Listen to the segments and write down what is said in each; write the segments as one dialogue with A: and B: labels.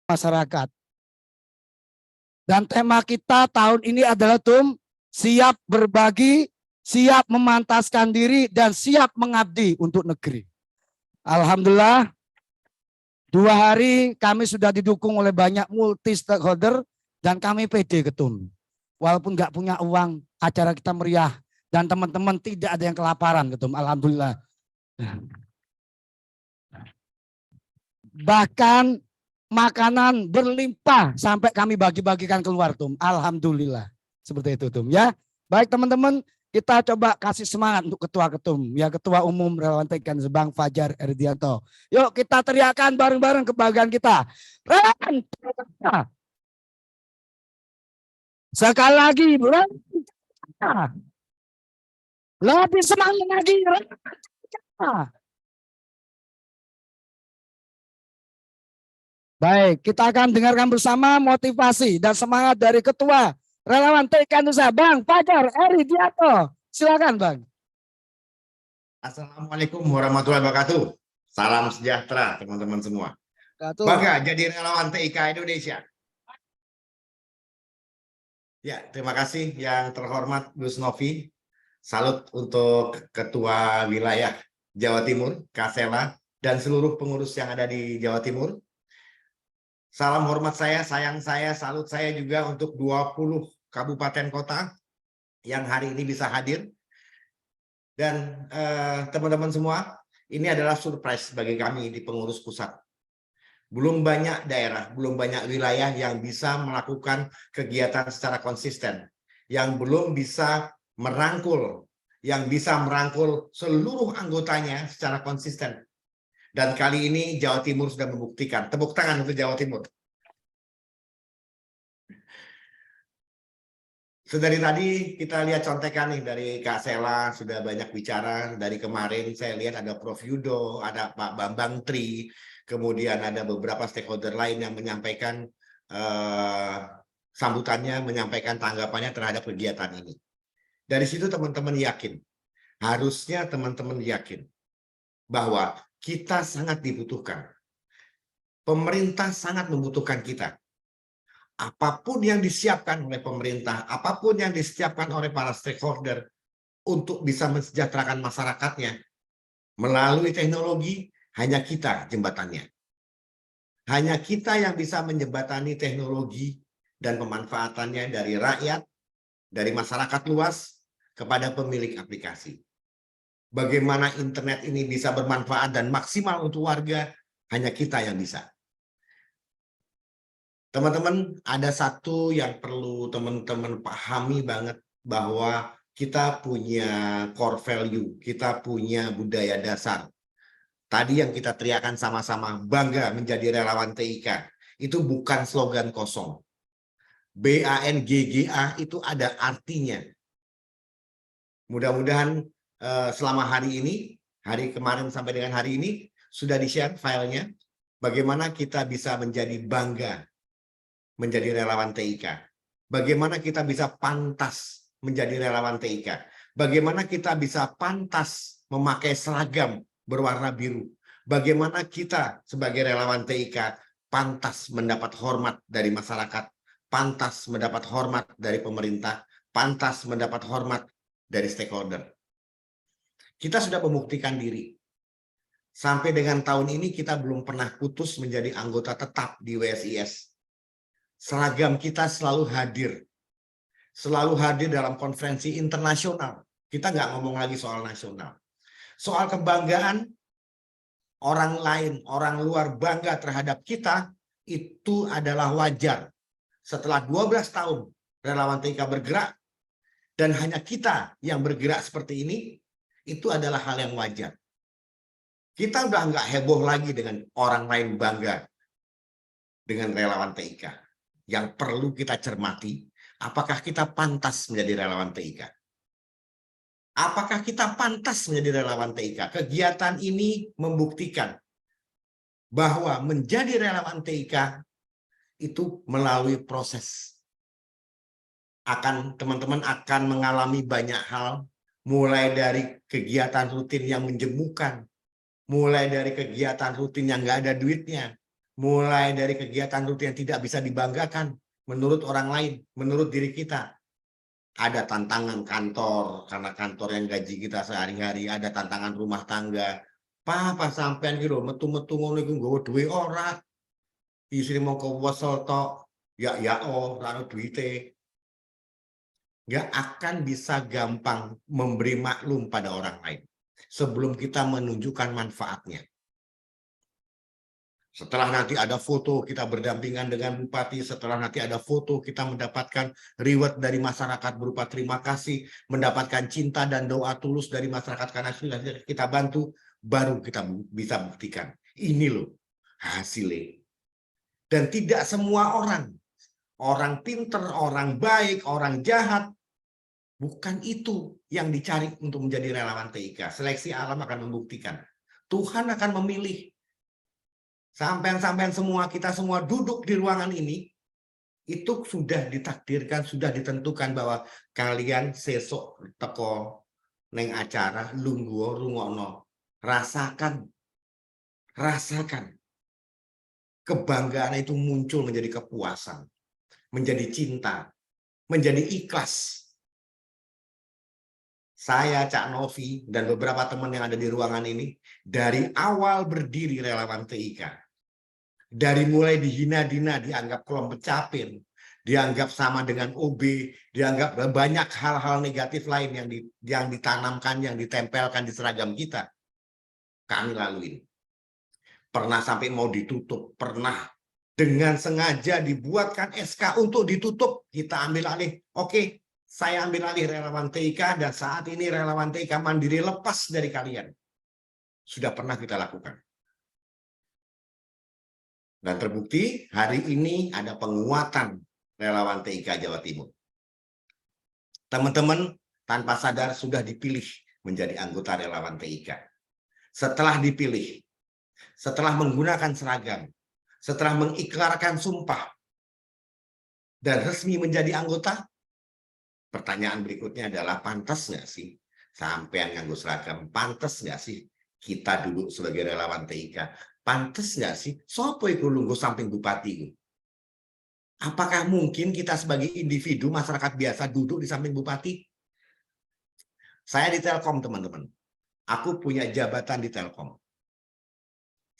A: masyarakat. Dan tema kita tahun ini adalah siap berbagi, siap memantaskan diri, dan siap mengabdi untuk negeri. Alhamdulillah, 2 hari kami sudah didukung oleh banyak multi stakeholder dan kami pede ketum. Walaupun nggak punya uang, acara kita meriah dan teman-teman tidak ada yang kelaparan ketum. Alhamdulillah. Bahkan makanan berlimpah sampai kami bagi-bagikan keluar Alhamdulillah. Seperti itu ya. Baik teman-teman, kita coba kasih semangat untuk ketua ketum, ya Ketua Umum Relawan TK Bang Fajar Erdianto. Yuk kita teriakan bareng-bareng kebanggaan kita. Relawan TK. Sekali lagi, Relawan TK. Lebih semangat lagi, Relawan TK. Baik, kita akan dengarkan bersama motivasi dan semangat dari Ketua Relawan TK Nusa, Bang Fajar Erdianto. Silakan, Bang.
B: Assalamualaikum warahmatullahi wabarakatuh. Salam sejahtera teman-teman semua. Bangga jadi relawan TIK Indonesia. Ya, terima kasih yang terhormat Gus Novi. Salut untuk Ketua Wilayah Jawa Timur, Kasela, dan seluruh pengurus yang ada di Jawa Timur. Salam hormat saya, sayang saya, salut saya juga untuk 20 kabupaten kota yang hari ini bisa hadir. Dan teman-teman semua, ini adalah surprise bagi kami di pengurus pusat. Belum banyak daerah, belum banyak wilayah yang bisa melakukan kegiatan secara konsisten, yang belum bisa merangkul, yang bisa merangkul seluruh anggotanya secara konsisten. Dan kali ini Jawa Timur sudah membuktikan. Tepuk tangan untuk Jawa Timur. Dari tadi kita lihat contekan nih dari Kak Sela sudah banyak bicara. Dari kemarin saya lihat ada Prof Yudo, ada Pak Bambang Tri, kemudian ada beberapa stakeholder lain yang menyampaikan sambutannya, menyampaikan tanggapannya terhadap kegiatan ini. Dari situ teman-teman yakin, harusnya teman-teman yakin bahwa kita sangat dibutuhkan. Pemerintah sangat membutuhkan kita. Apapun yang disiapkan oleh pemerintah, apapun yang disiapkan oleh para stakeholder untuk bisa mensejahterakan masyarakatnya melalui teknologi, hanya kita jembatannya. Hanya kita yang bisa menjembatani teknologi dan pemanfaatannya dari rakyat, dari masyarakat luas kepada pemilik aplikasi. Bagaimana internet ini bisa bermanfaat dan maksimal untuk warga, hanya kita yang bisa. Teman-teman, ada satu yang perlu teman-teman pahami banget, bahwa kita punya core value, kita punya budaya dasar. Tadi yang kita teriakan sama-sama, bangga menjadi relawan TIK, itu bukan slogan kosong. BANGGA itu ada artinya. Mudah-mudahan selama hari ini, hari kemarin sampai dengan hari ini, sudah di-share filenya, bagaimana kita bisa menjadi bangga menjadi relawan TIK. Bagaimana kita bisa pantas menjadi relawan TIK. Bagaimana kita bisa pantas memakai seragam berwarna biru. Bagaimana kita sebagai relawan TIK pantas mendapat hormat dari masyarakat, pantas mendapat hormat dari pemerintah, pantas mendapat hormat dari stakeholder. Kita sudah membuktikan diri. Sampai dengan tahun ini kita belum pernah putus menjadi anggota tetap di WSIS. Seragam kita selalu hadir dalam konferensi internasional. Kita nggak ngomong lagi soal nasional. Soal kebanggaan, orang lain, orang luar bangga terhadap kita, itu adalah wajar. Setelah 12 tahun relawan TIK bergerak, dan hanya kita yang bergerak seperti ini, itu adalah hal yang wajar. Kita udah nggak heboh lagi dengan orang lain bangga dengan relawan TIK. Yang perlu kita cermati, apakah kita pantas menjadi relawan TIK? Apakah kita pantas menjadi relawan TIK? Kegiatan ini membuktikan bahwa menjadi relawan TIK itu melalui proses. Teman-teman akan mengalami banyak hal, mulai dari kegiatan rutin yang menjemukan, mulai dari kegiatan rutin yang nggak ada duitnya, mulai dari kegiatan rutin yang tidak bisa dibanggakan menurut orang lain, menurut diri kita. Ada tantangan kantor, karena kantor yang gaji kita sehari-hari, ada tantangan rumah tangga. Papa sampean gitu, metu-metu ngono iku nggawa duwe ora. Istri mau ke wesel tok, ya ora duite. Nggak akan bisa gampang memberi maklum pada orang lain sebelum kita menunjukkan manfaatnya. Setelah nanti ada foto kita berdampingan dengan bupati, setelah nanti ada foto kita mendapatkan reward dari masyarakat berupa terima kasih, mendapatkan cinta dan doa tulus dari masyarakat karena sudah kita bantu, baru kita bisa buktikan. Ini loh hasilnya. Dan tidak semua orang pinter, orang baik, orang jahat, bukan itu yang dicari untuk menjadi relawan TIK. Seleksi alam akan membuktikan. Tuhan akan memilih. Sampean-sampean semua, kita semua duduk di ruangan ini, itu sudah ditakdirkan, sudah ditentukan bahwa kalian sesok teko neng acara lungguh rungokno. Rasakan kebanggaan itu muncul menjadi kepuasan, menjadi cinta, menjadi ikhlas. Saya, Cak Novi, dan beberapa teman yang ada di ruangan ini, dari awal berdiri relawan TIK, dari mulai dihina-dina, dianggap kelompok capir, dianggap sama dengan OB, dianggap banyak hal-hal negatif lain yang ditanamkan, yang ditempelkan di seragam kita, kami laluin. Pernah sampai mau ditutup, pernah dengan sengaja dibuatkan SK untuk ditutup, kita ambil alih. Oke, saya ambil alih relawan TIK, dan saat ini relawan TIK mandiri lepas dari kalian. Sudah pernah kita lakukan. Dan terbukti hari ini ada penguatan relawan TIK Jawa Timur. Teman-teman tanpa sadar sudah dipilih menjadi anggota relawan TIK. Setelah dipilih, setelah menggunakan seragam, setelah mengikrarkan sumpah, dan resmi menjadi anggota, pertanyaan berikutnya adalah pantas nggak sih sampean nganggo seragam? Pantas nggak sih kita duduk sebagai relawan TIK? Pantes nggak sih? Sopo iku lungguh samping bupati? Apakah mungkin kita sebagai individu masyarakat biasa duduk di samping bupati? Saya di Telkom, teman-teman. Aku punya jabatan di Telkom.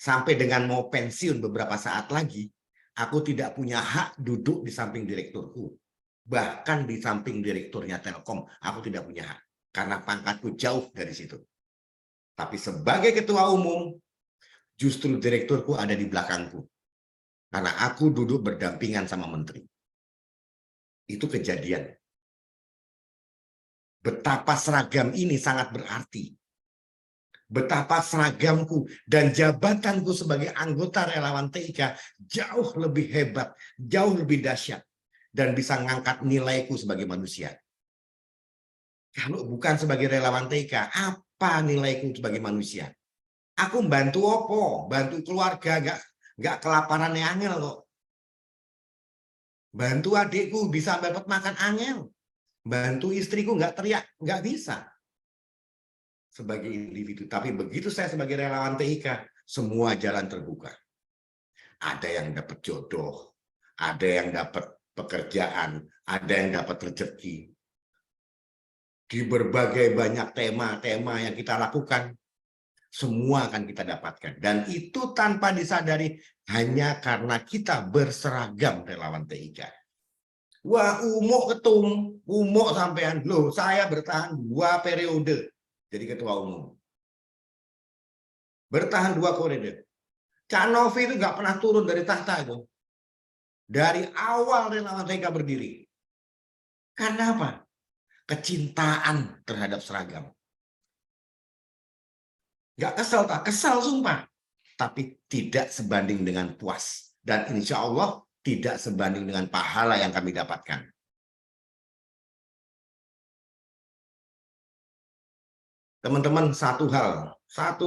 B: Sampai dengan mau pensiun beberapa saat lagi, aku tidak punya hak duduk di samping direkturku. Bahkan di samping direkturnya Telkom, aku tidak punya hak. Karena pangkatku jauh dari situ. Tapi sebagai ketua umum, justru direkturku ada di belakangku. Karena aku duduk berdampingan sama menteri. Itu kejadian. Betapa seragam ini sangat berarti. Betapa seragamku dan jabatanku sebagai anggota relawan TIK jauh lebih hebat, jauh lebih dahsyat. Dan bisa mengangkat nilaiku sebagai manusia. Kalau bukan sebagai relawan TIK, apa nilaiku sebagai manusia? Aku bantu opo, bantu keluarga, nggak kelaparan yang angel kok. Bantu adikku bisa dapat makan angel. Bantu istriku nggak teriak, nggak bisa. Sebagai individu. Tapi begitu saya sebagai relawan TIK, semua jalan terbuka. Ada yang dapat jodoh, ada yang dapat pekerjaan, ada yang dapat rezeki. Di berbagai banyak tema-tema yang kita lakukan, semua akan kita dapatkan. Dan itu tanpa disadari hanya karena kita berseragam relawan TIK. Wah, umuk ketum, umuk sampean. Loh, saya bertahan 2 periode jadi ketua umum. Bertahan 2 periode. Cak Novi itu nggak pernah turun dari tahta itu. Dari awal relawan TIK berdiri. Karena apa? Kecintaan terhadap seragam. Nggak kesel, tak kesal sumpah. Tapi tidak sebanding dengan puas. Dan insya Allah tidak sebanding dengan pahala yang kami dapatkan. Teman-teman, satu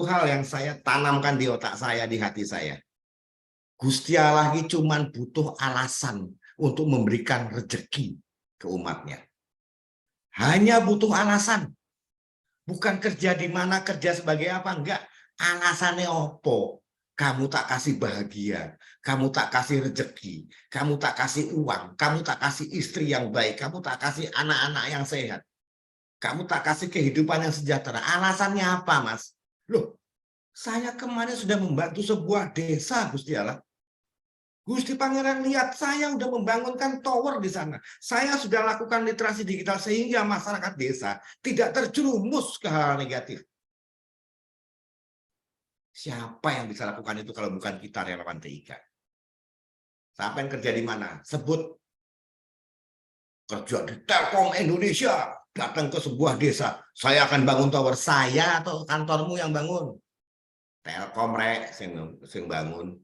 B: hal yang saya tanamkan di otak saya, di hati saya. Gusti Allah ini cuma butuh alasan untuk memberikan rezeki ke umatnya. Hanya butuh alasan. Bukan kerja di mana, kerja sebagai apa, enggak. Alasannya opo. Kamu tak kasih bahagia, kamu tak kasih rezeki, kamu tak kasih uang, kamu tak kasih istri yang baik, kamu tak kasih anak-anak yang sehat, kamu tak kasih kehidupan yang sejahtera. Alasannya apa, Mas? Loh, saya kemarin sudah membantu sebuah desa, Gusti Allah. Gusti Pangeran lihat, saya sudah membangunkan tower di sana. Saya sudah lakukan literasi digital sehingga masyarakat desa tidak terjerumus ke hal negatif. Siapa yang bisa lakukan itu kalau bukan kita relawan TIK? Siapa yang kerja di mana? Sebut. Kerja di Telkom Indonesia, datang ke sebuah desa, saya akan bangun tower. Saya atau kantormu yang bangun? Telkom rek sing bangun.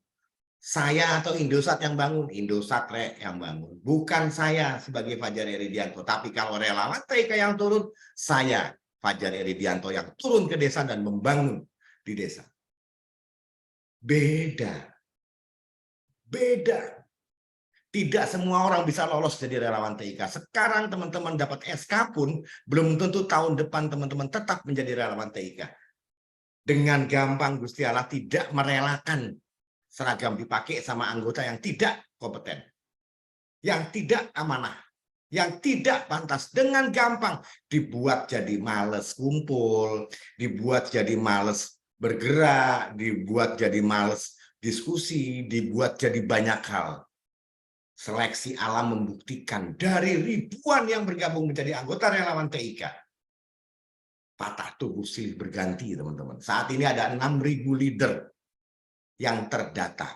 B: Saya atau Indosat yang bangun? Indosat rek yang bangun. Bukan saya sebagai Fajar Iridianto. Tapi kalau relawan TIK yang turun, saya Fajar Iridianto yang turun ke desa dan membangun di desa. Beda. Beda. Tidak semua orang bisa lolos jadi relawan TIK. Sekarang teman-teman dapat SK pun belum tentu tahun depan teman-teman tetap menjadi relawan TIK. Dengan gampang Gusti Allah tidak merelakan seragam dipakai sama anggota yang tidak kompeten, yang tidak amanah, yang tidak pantas. Dengan gampang dibuat jadi males kumpul, dibuat jadi males bergerak, dibuat jadi males diskusi, dibuat jadi banyak hal. Seleksi alam membuktikan dari ribuan yang bergabung menjadi anggota relawan TIK, patah tubuh silih berganti, teman-teman. Saat ini ada 6.000 leader yang terdata.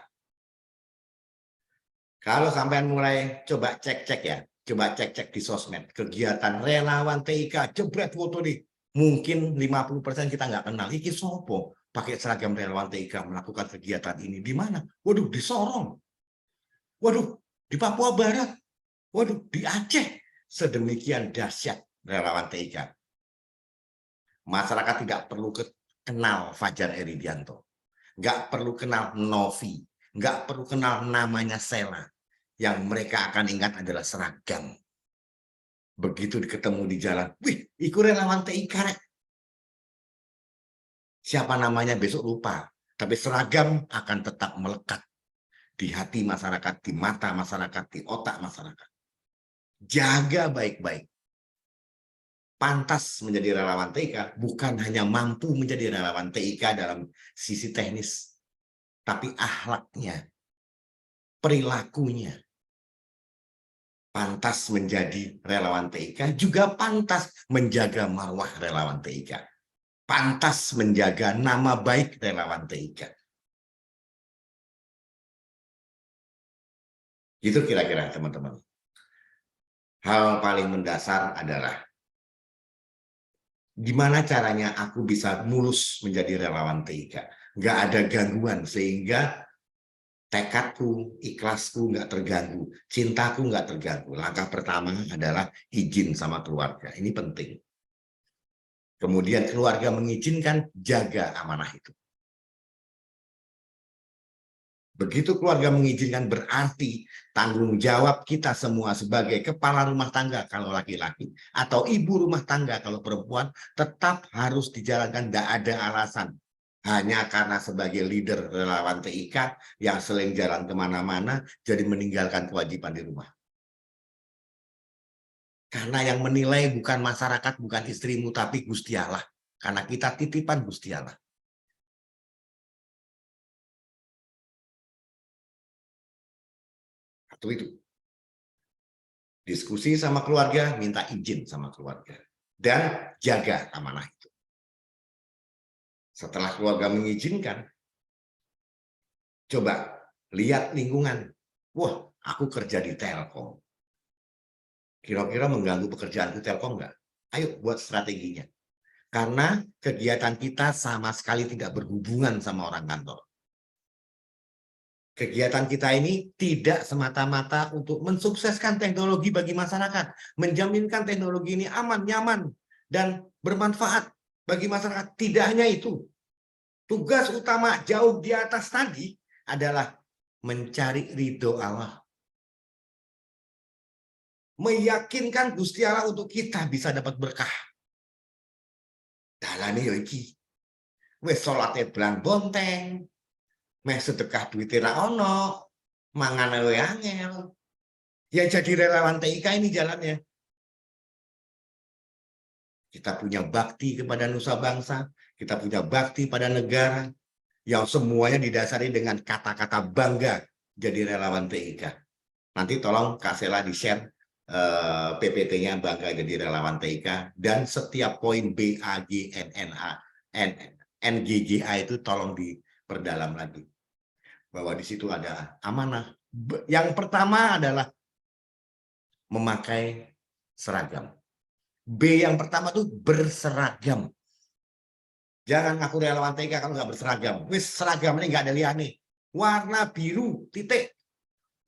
B: Kalau sampai mulai coba cek-cek ya, coba cek-cek di sosmed, kegiatan relawan TIK, jebret foto nih, mungkin 50% kita nggak kenal. Iki sopo pakai seragam relawan TIK melakukan kegiatan ini di mana? Waduh, di Sorong. Waduh, di Papua Barat, waduh, di Aceh. Sedemikian dahsyat relawan TIK. Masyarakat tidak perlu kenal Fajar Iridianto, nggak perlu kenal Novi, nggak perlu kenal namanya Sela. Yang mereka akan ingat adalah seragam. Begitu ketemu di jalan, wih, ikut relawan TIK. Siapa namanya besok lupa, tapi seragam akan tetap melekat di hati masyarakat, di mata masyarakat, di otak masyarakat. Jaga baik-baik. Pantas menjadi relawan TIK bukan hanya mampu menjadi relawan TIK dalam sisi teknis, tapi akhlaknya, perilakunya. Pantas menjadi relawan TIK juga pantas menjaga marwah relawan TIK. Pantas menjaga nama baik relawan TIK. Itu kira-kira teman-teman. Hal paling mendasar adalah gimana caranya aku bisa mulus menjadi relawan TIK. Nggak ada gangguan sehingga tekadku, ikhlasku nggak terganggu, cintaku nggak terganggu. Langkah pertama adalah izin sama keluarga. Ini penting. Kemudian keluarga mengizinkan, jaga amanah itu. Begitu keluarga mengizinkan berarti tanggung jawab kita semua sebagai kepala rumah tangga kalau laki-laki atau ibu rumah tangga kalau perempuan tetap harus dijalankan, tidak ada alasan. Hanya karena sebagai leader relawan TIK yang sering jalan kemana-mana jadi meninggalkan kewajiban di rumah. Karena yang menilai bukan masyarakat, bukan istrimu, tapi Gusti Allah. Karena kita titipan Gusti Allah. Itu. Diskusi sama keluarga, minta izin sama keluarga. Dan jaga amanah itu. Setelah keluarga mengizinkan, coba lihat lingkungan. Wah, aku kerja di Telkom. Kira-kira mengganggu pekerjaanku Telkom nggak? Ayo buat strateginya. Karena kegiatan kita sama sekali tidak berhubungan sama orang kantor. Kegiatan kita ini tidak semata-mata untuk mensukseskan teknologi bagi masyarakat, menjaminkan teknologi ini aman, nyaman, dan bermanfaat bagi masyarakat. Tidak hanya itu, tugas utama jauh di atas tadi adalah mencari ridho Allah. Meyakinkan Gusti Allah untuk kita bisa dapat berkah. Dalane yo iki. Wis salate blang bonteng, meh sedekah duwite ra ono, Mangan ae angel. Ya jadi relawan TIK ini jalannya. Kita punya bakti kepada nusa bangsa, kita punya bakti pada negara, yang semuanya didasari dengan kata-kata bangga jadi relawan TIK. Nanti tolong Kak Sela di-share PPT-nya bangga jadi relawan TIK, dan setiap poin BAGNNA, NGGA itu tolong diperdalam lagi. Bahwa di situ ada amanah. Yang pertama adalah memakai seragam. B yang pertama tuh berseragam. Jangan ngaku relawan TIK kalau nggak berseragam. Wis seragam ini nggak ada liane. Warna biru, titik.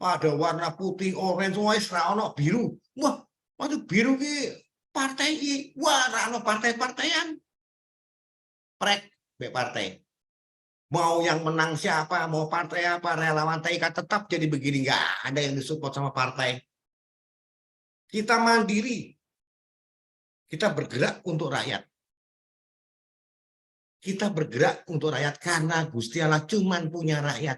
B: Ada warna putih, orange, wis ra ono biru. Wah, waktu biru ki partai ki. Wah, ra ono partai-partaian. Prek, be partai. Mau yang menang siapa, mau partai apa, relawan TIK tetap jadi begini. Nggak ada yang disupport sama partai. Kita mandiri. Kita bergerak untuk rakyat. Kita bergerak untuk rakyat karena Gusti Allah cuman punya rakyat.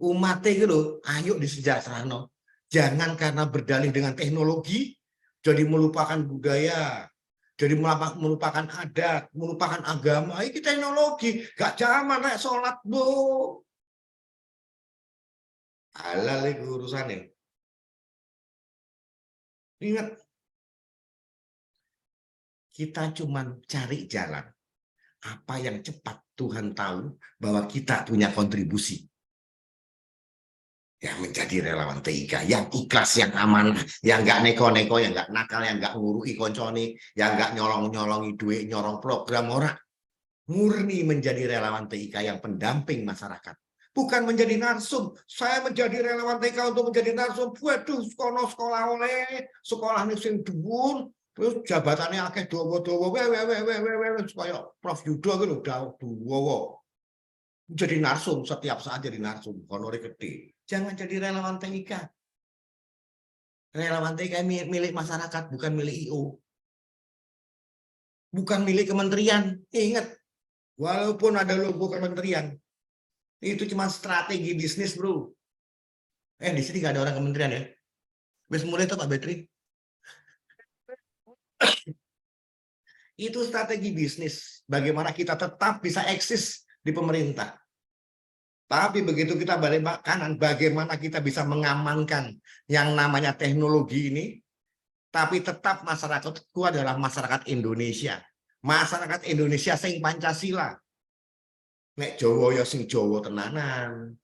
B: Umat itu ayo disejahterano. Jangan karena berdalih dengan teknologi, jadi melupakan budaya, jadi melupakan adat, melupakan agama. Ini teknologi, gak zaman rek sholat bu. Halal itu urusannya. Ingat, kita cuman cari jalan. Apa yang cepat Tuhan tahu bahwa kita punya kontribusi. Yang menjadi relawan TIK, yang ikhlas, yang aman, yang nggak neko-neko, yang nggak nakal, yang nggak ngurui konconi, yang nggak nyolong-nyolongi duit, nyorong program orang. Murni menjadi relawan TIK yang pendamping masyarakat. Bukan menjadi narsum. Saya menjadi relawan TIK untuk menjadi narsum. Waduh, sekolah oleh, sekolah nih sing dhuwur, terus jabatannya akeh dawa-dawa, supaya Prof Yudo gitu udah dawa. Jadi narsum, setiap saat jadi narsum, honore gede. Jangan jadi relawan TIK. Relawan TIK milik masyarakat, bukan milik IO. Bukan milik kementerian. Ingat, walaupun ada logo kementerian, itu cuma strategi bisnis, bro. Di sini nggak ada orang kementerian ya. Wes mulai tuh Pak Betri. Itu strategi bisnis. Bagaimana kita tetap bisa eksis di pemerintah. Tapi begitu kita balik kanan, bagaimana kita bisa mengamankan yang namanya teknologi ini, tapi tetap masyarakatku adalah masyarakat Indonesia. Masyarakat Indonesia sing Pancasila. Nek Jawa ya sing Jawa tenanan.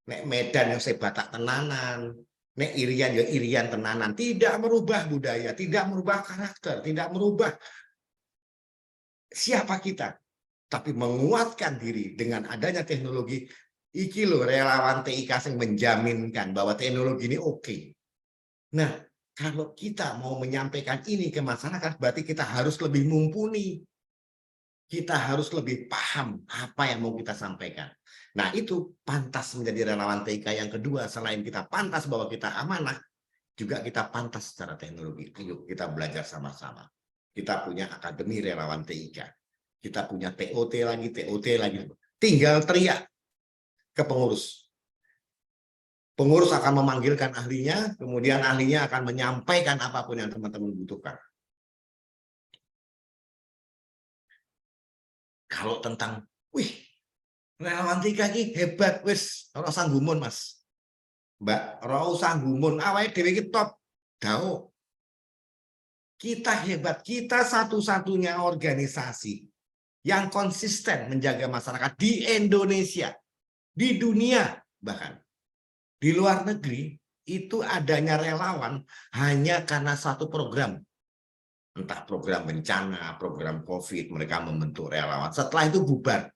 B: Nek Medan ya sing Batak tenanan. Nek Irian ya Irian tenanan. Tidak merubah budaya, tidak merubah karakter, tidak merubah siapa kita. Tapi menguatkan diri dengan adanya teknologi. Iki loh relawan TIK yang menjaminkan bahwa teknologi ini oke. Nah, kalau kita mau menyampaikan ini ke masyarakat, berarti kita harus lebih mumpuni. Kita harus lebih paham apa yang mau kita sampaikan. Nah, itu pantas menjadi relawan TIK yang kedua. Selain kita pantas bahwa kita amanah, juga kita pantas secara teknologi. Yuk, kita belajar sama-sama. Kita punya Akademi Relawan TIK. Kita punya TOT lagi. Tinggal teriak ke pengurus. Pengurus akan memanggilkan ahlinya, kemudian ahlinya akan menyampaikan apapun yang teman-teman butuhkan. Kalau tentang, wih, relawan TIK ini hebat, wis, ora usah gumun, Mas. Mbak, ora usah gumun, awake dhewe iki top. Dao. Kita hebat, kita satu-satunya organisasi yang konsisten menjaga masyarakat di Indonesia. Di dunia bahkan. Di luar negeri itu adanya relawan hanya karena satu program. Entah program bencana, program COVID, mereka membentuk relawan. Setelah itu bubar.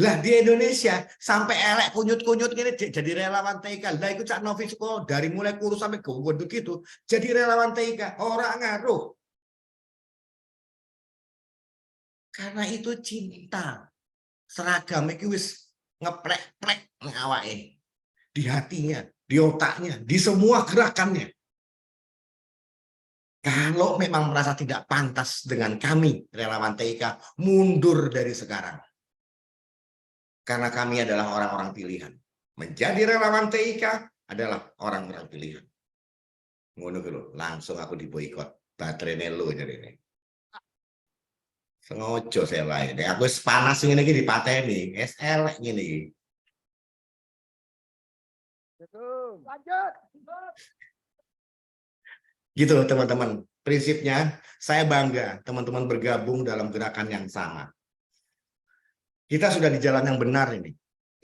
B: Lah di Indonesia sampai elek kunyut-kunyut gini jadi relawan TIK. Lah itu Cak Novi Suko dari mulai kurus sampai gendut gitu jadi relawan TIK. Orang ngaruh. Karena itu cinta. Seragam iki wis ngeplek-plek ngawake. Di hatinya, di otaknya, di semua gerakannya. Kalau memang merasa tidak pantas dengan kami, relawan TIK, mundur dari sekarang. Karena kami adalah orang-orang pilihan. Menjadi relawan TIK adalah orang-orang pilihan. Ngono lho, langsung aku diboikot. Baterainya lo jadi ini. Sengojo saya lain. Aku panas ini lagi dipateni. SL gini.
A: Lanjut.
B: Gitu teman-teman. Prinsipnya saya bangga teman-teman bergabung dalam gerakan yang sama. Kita sudah di jalan yang benar ini.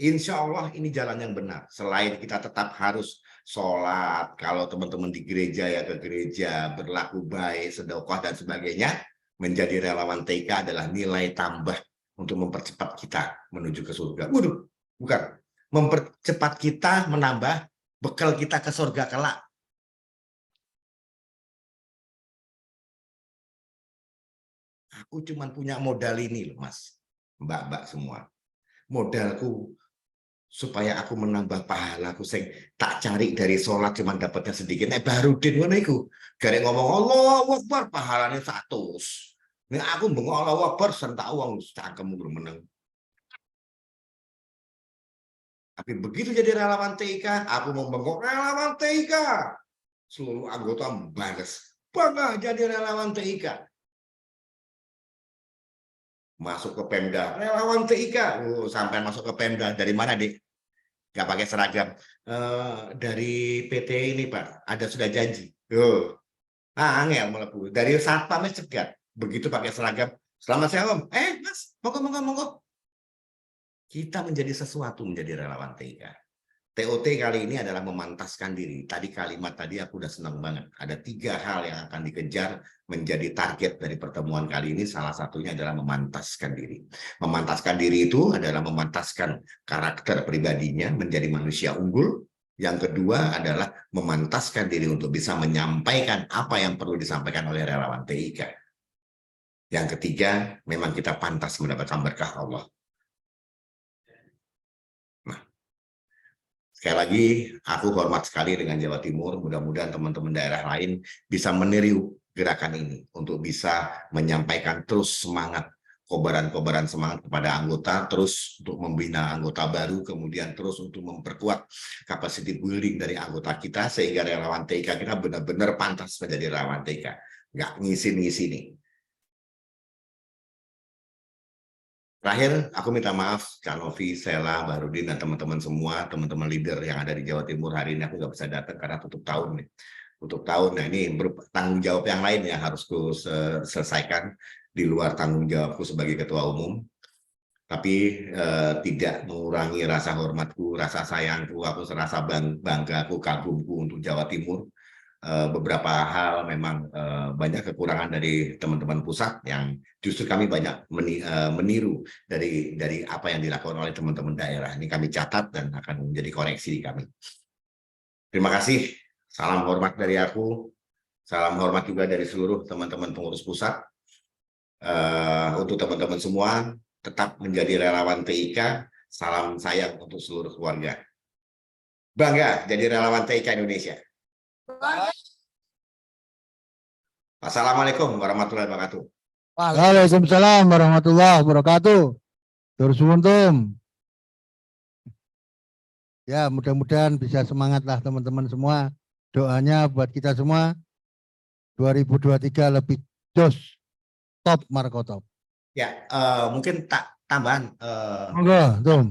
B: Insya Allah ini jalan yang benar. Selain kita tetap harus sholat, kalau teman-teman di gereja ya ke gereja, berlaku baik, sedekah dan sebagainya, menjadi relawan TIK adalah nilai tambah untuk mempercepat kita menuju ke surga. Waduh, bukan. Mempercepat kita menambah bekal kita ke surga kelak. Aku cuma punya modal ini loh Mas, Mbak-mbak semua. Modalku supaya aku menambah pahala aku sing tak cari dari sholat cuma dapatnya sedikit. Baru din ngono iku. Garek ngomong Allahu Akbar pahalanya 100. Nek aku bengok Allahu Akbar sentak uang cangkemmu meneng. Tapi begitu jadi relawan TIK, aku mau bengok relawan TIK. Seluruh anggota balas. Bangga jadi relawan TIK. Masuk ke Pemda, relawan TIK. Sampai masuk ke Pemda. Dari mana, Dik? Nggak pakai seragam. Dari PT ini, Pak. Ada sudah janji. Angel melepuh. Dari satpamnya cegat. Begitu pakai seragam. Selamat siang, Om. Mas, monggo. Kita menjadi sesuatu menjadi relawan TIK. TOT kali ini adalah memantaskan diri. Tadi kalimat tadi aku udah senang banget. Ada 3 hal yang akan dikejar menjadi target dari pertemuan kali ini. Salah satunya adalah memantaskan diri. Memantaskan diri itu adalah memantaskan karakter pribadinya menjadi manusia unggul. Yang kedua adalah memantaskan diri untuk bisa menyampaikan apa yang perlu disampaikan oleh relawan TIK. Yang ketiga, memang kita pantas mendapatkan berkah Allah. Sekali lagi, aku hormat sekali dengan Jawa Timur. Mudah-mudahan teman-teman daerah lain bisa meniru gerakan ini untuk bisa menyampaikan terus semangat, kobaran-kobaran semangat kepada anggota, terus untuk membina anggota baru, kemudian terus untuk memperkuat capacity building dari anggota kita, sehingga relawan TIK kita benar-benar pantas menjadi relawan TIK. Nggak ngisi-ngisi nih. Terakhir, aku minta maaf, Kak Novi, Sela, Barudin, dan teman-teman semua, teman-teman leader yang ada di Jawa Timur hari ini aku nggak bisa datang karena tutup tahun nih. Tutup tahun, nah ini tanggung jawab yang lain yang harus ku selesaikan di luar tanggung jawabku sebagai ketua umum. Tapi tidak mengurangi rasa hormatku, rasa sayangku, aku serasa banggaku, kagumku untuk Jawa Timur. Beberapa hal memang banyak kekurangan dari teman-teman pusat yang justru kami banyak meniru dari apa yang dilakukan oleh teman-teman daerah. Ini kami catat dan akan menjadi koreksi di kami. Terima kasih. Salam hormat dari aku. Salam hormat juga dari seluruh teman-teman pengurus pusat. Untuk teman-teman semua, tetap menjadi relawan TIK. Salam sayang untuk seluruh keluarga. Bangga jadi relawan TIK Indonesia. Assalamualaikum warahmatullahi wabarakatuh.
C: Waalaikumsalam warahmatullahi wabarakatuh. Terus untung. Ya, mudah-mudahan bisa semangatlah teman-teman semua. Doanya buat kita semua 2023 lebih jos, top Marco top.
B: Ya, mungkin tambahan.
C: Monggo, Tum.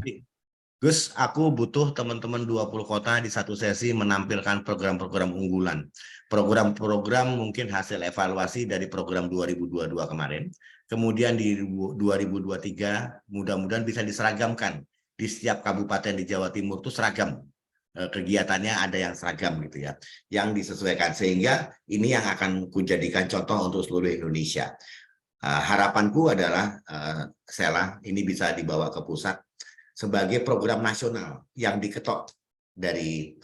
B: Gus, aku butuh teman-teman 20 kota di satu sesi menampilkan program-program unggulan. Program-program mungkin hasil evaluasi dari program 2022 kemarin. Kemudian di 2023 mudah-mudahan bisa diseragamkan. Di setiap kabupaten di Jawa Timur itu seragam. Kegiatannya ada yang seragam gitu ya. Yang disesuaikan. Sehingga ini yang akan kujadikan contoh untuk seluruh Indonesia. Harapanku adalah, Sela, ini bisa dibawa ke pusat sebagai program nasional yang diketok dari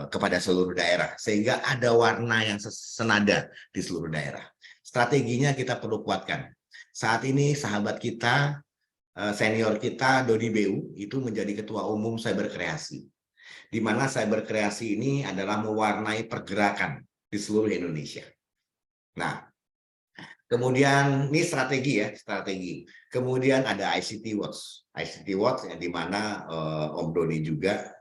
B: kepada seluruh daerah sehingga ada warna yang senada di seluruh daerah. Strateginya kita perlu kuatkan. Saat ini sahabat kita, senior kita Dodi Beu itu menjadi ketua umum Cyberkreasi, di mana Cyberkreasi ini adalah mewarnai pergerakan di seluruh Indonesia. Nah, Kemudian ini strategi ya, strategi. Kemudian ada ICT Watch. ICT Watch yang di mana Om Doni juga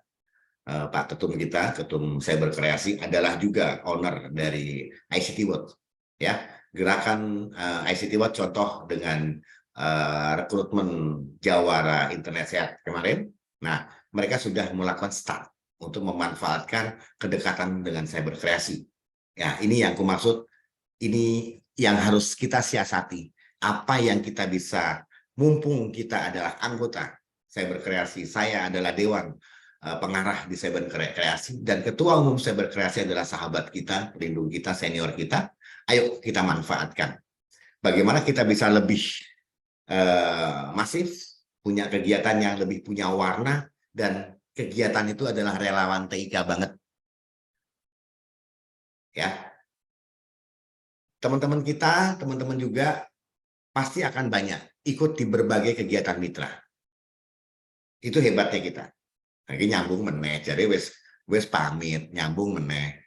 B: Pak Ketum kita, Ketum Cyber Kreasi adalah juga owner dari ICT Watch. Ya, gerakan ICT Watch contoh dengan rekrutmen Jawara Internet Sehat kemarin. Nah, mereka sudah melakukan start untuk memanfaatkan kedekatan dengan cyber kreasi. Ya, ini yang aku maksud, ini yang harus kita siasati. Apa yang kita bisa, mumpung kita adalah anggota cyber kreasi, saya adalah dewan pengarah di cyber kreasi, dan ketua umum cyber kreasi adalah sahabat kita, pelindung kita, senior kita. Ayo kita manfaatkan. Bagaimana kita bisa lebih masif, punya kegiatan yang lebih punya warna, dan kegiatan itu adalah relawan TIK banget. Ya, teman-teman kita, teman-teman juga pasti akan banyak ikut di berbagai kegiatan mitra. Itu hebatnya kita. Lagi nyambung meneh, jadi wes pamit, nyambung meneh.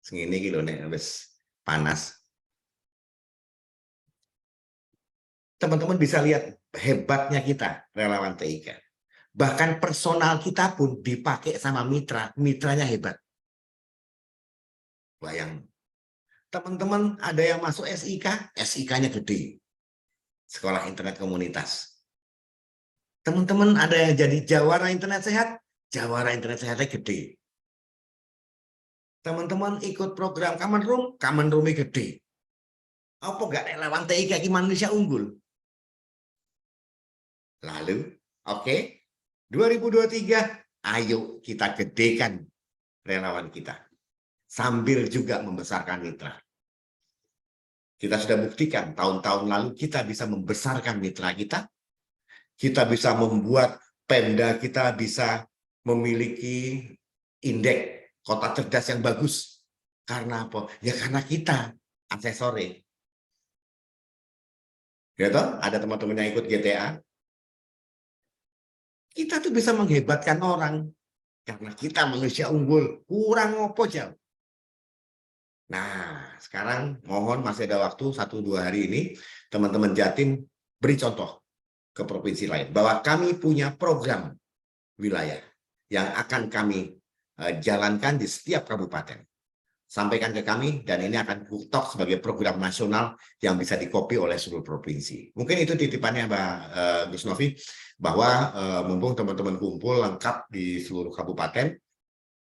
B: Segini gitu nih, wes panas. Teman-teman bisa lihat hebatnya kita relawan TIK. Bahkan personal kita pun dipakai sama mitra, mitranya hebat. Bayang. Teman-teman ada yang masuk SIK, SIK-nya gede. Sekolah Internet Komunitas. Teman-teman ada yang jadi Jawara Internet Sehat, Jawara Internet Sehatnya gede. Teman-teman ikut program Common Room-nya gede. Apa enggak relawan TIK ki manusia unggul? Lalu, oke, 2023, ayo kita gedekan relawan kita. Sambil juga membesarkan mitra. Kita sudah buktikan tahun-tahun lalu kita bisa membesarkan mitra kita. Kita bisa membuat Pemda kita bisa memiliki indeks kota cerdas yang bagus. Karena apa? Ya karena kita aksesori. Gitu? Ada teman-teman yang ikut GTA. Kita tuh bisa menghebatkan orang. Karena kita manusia unggul. Kurang ngopo jauh. Nah, sekarang mohon masih ada waktu 1-2 hari ini, teman-teman Jatim beri contoh ke provinsi lain bahwa kami punya program wilayah yang akan kami jalankan di setiap kabupaten. Sampaikan ke kami dan ini akan kutok sebagai program nasional yang bisa dikopi oleh seluruh provinsi. Mungkin itu titipannya Mbak Gus Novi, bahwa mumpung teman-teman kumpul lengkap di seluruh kabupaten,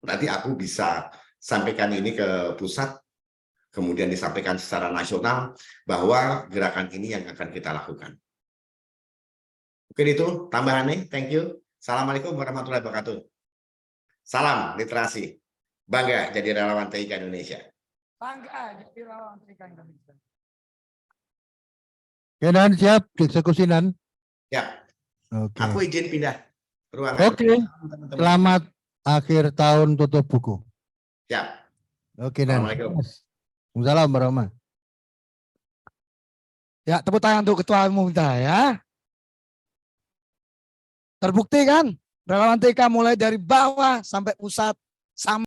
B: nanti aku bisa sampaikan ini ke pusat, kemudian disampaikan secara nasional bahwa gerakan ini yang akan kita lakukan. Mungkin itu tambahannya. Thank you. Assalamualaikum warahmatullahi wabarakatuh. Salam literasi. Bangga jadi relawan TIK Indonesia.
A: Bangga jadi relawan TIK Indonesia.
C: Oke, Dan siap dieksekusi, Dan.
B: Ya.
C: Oke.
B: Aku izin pindah ruangan.
C: Oke. Selamat akhir tahun tutup buku.
B: Ya.
C: Oke, Dan.
B: Assalamualaikum.
C: Waalaikumsalam warahmatullahi.
A: Ya, tepuk tangan untuk Ketua Umum kita ya. Terbukti kan? Relawan TIK mulai dari bawah sampai pusat, sampai